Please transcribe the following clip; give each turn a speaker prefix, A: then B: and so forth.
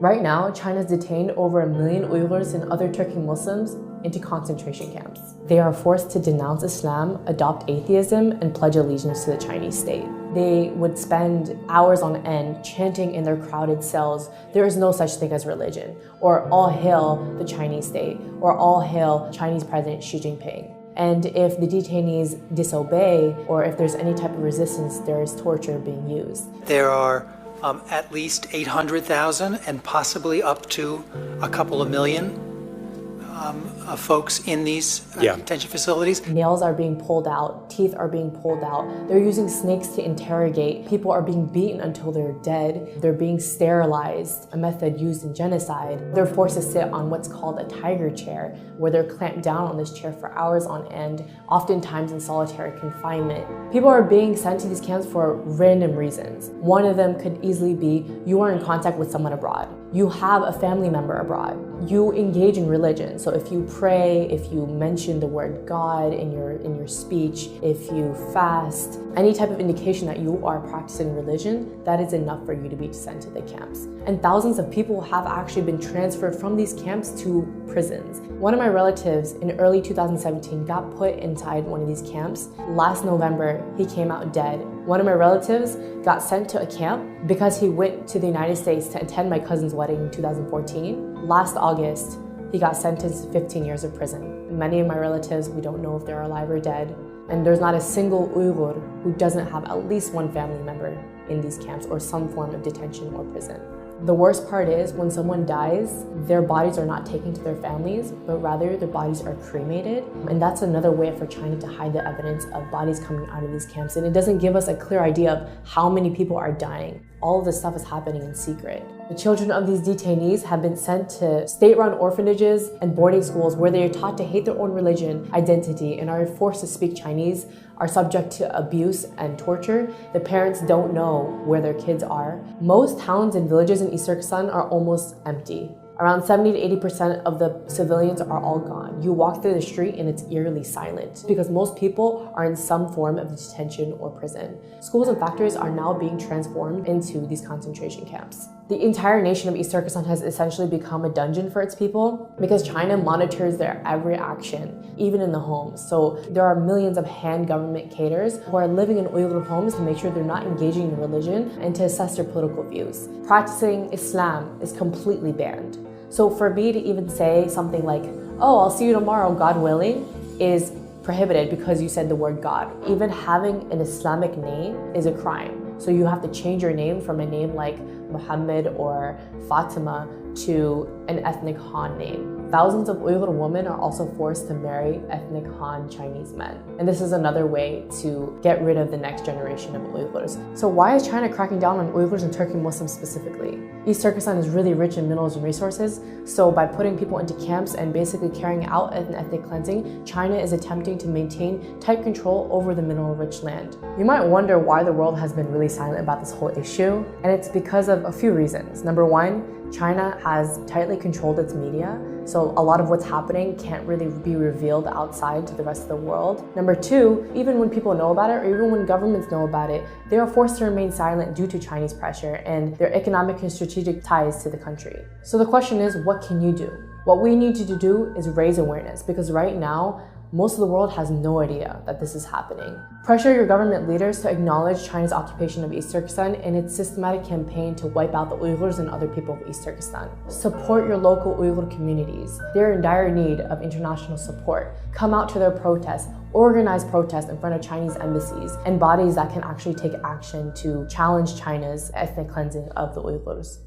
A: Right now, China's detained over 1 million Uyghurs and other Turkic Muslims into concentration camps. They are forced to denounce Islam, adopt atheism, and pledge allegiance to the Chinese state. They would spend hours on end chanting in their crowded cells, "There is no such thing as religion," or "All hail the Chinese state," or "All hail Chinese President Xi Jinping." And if the detainees disobey, or if there's any type of resistance, there is torture being used.
B: There are at least 800,000 and possibly up to a couple of million folks in these detention facilities.
A: Nails are being pulled out, teeth are being pulled out. They're using snakes to interrogate. People are being beaten until they're dead. They're being sterilized, a method used in genocide. They're forced to sit on what's called a tiger chair, where they're clamped down on this chair for hours on end, oftentimes in solitary confinement. People are being sent to these camps for random reasons. One of them could easily be you are in contact with someone abroad. You have a family member abroad. You engage in religion. So if you pray, if you mention the word God in your speech, if you fast, any type of indication that you are practicing religion, that is enough for you to be sent to the camps. And thousands of people have actually been transferred from these camps to prisons. One of my relatives in early 2017 got put inside one of these camps. Last November, he came out dead. One of my relatives got sent to a camp because he went to the United States to attend my cousin's wedding in 2014. Last August, he got sentenced to 15 years of prison. Many of my relatives, we don't know if they're alive or dead. And there's not a single Uyghur who doesn't have at least one family member in these camps or some form of detention or prison. The worst part is when someone dies, their bodies are not taken to their families, but rather their bodies are cremated. And that's another way for China to hide the evidence of bodies coming out of these camps. And it doesn't give us a clear idea of how many people are dying. All of this stuff is happening in secret. The children of these detainees have been sent to state-run orphanages and boarding schools where they are taught to hate their own religion, identity, and are forced to speak Chinese, are subject to abuse and torture. The parents don't know where their kids are. Most towns and villages in East Turkestan are almost empty. Around 70 to 80% of the civilians are all gone. You walk through the street and it's eerily silent because most people are in some form of detention or prison. Schools and factories are now being transformed into these concentration camps. The entire nation of East Turkestan has essentially become a dungeon for its people because China monitors their every action, even in the homes. So there are millions of Han government cadres who are living in Uyghur homes to make sure they're not engaging in religion and to assess their political views. Practicing Islam is completely banned. So for me to even say something like, "Oh, I'll see you tomorrow, God willing," is prohibited because you said the word God. Even having an Islamic name is a crime. So you have to change your name from a name like Muhammad or Fatima to an ethnic Han name. Thousands of Uyghur women are also forced to marry ethnic Han Chinese men. And this is another way to get rid of the next generation of Uyghurs. So why is China cracking down on Uyghurs and Turkic Muslims specifically? East Turkestan is really rich in minerals and resources, so by putting people into camps and basically carrying out an ethnic cleansing, China is attempting to maintain tight control over the mineral-rich land. You might wonder why the world has been really silent about this whole issue, and it's because of a few reasons. Number one, China has tightly controlled its media, so a lot of what's happening can't really be revealed outside to the rest of the world. Number two, even when people know about it, or even when governments know about it, they are forced to remain silent due to Chinese pressure and their economic and strategic ties to the country. So the question is, what can you do? What we need you to do is raise awareness, because right now, most of the world has no idea that this is happening. Pressure your government leaders to acknowledge China's occupation of East Turkestan and its systematic campaign to wipe out the Uyghurs and other people of East Turkestan. Support your local Uyghur communities. They're in dire need of international support. Come out to their protests. Organize protests in front of Chinese embassies and bodies that can actually take action to challenge China's ethnic cleansing of the Uyghurs.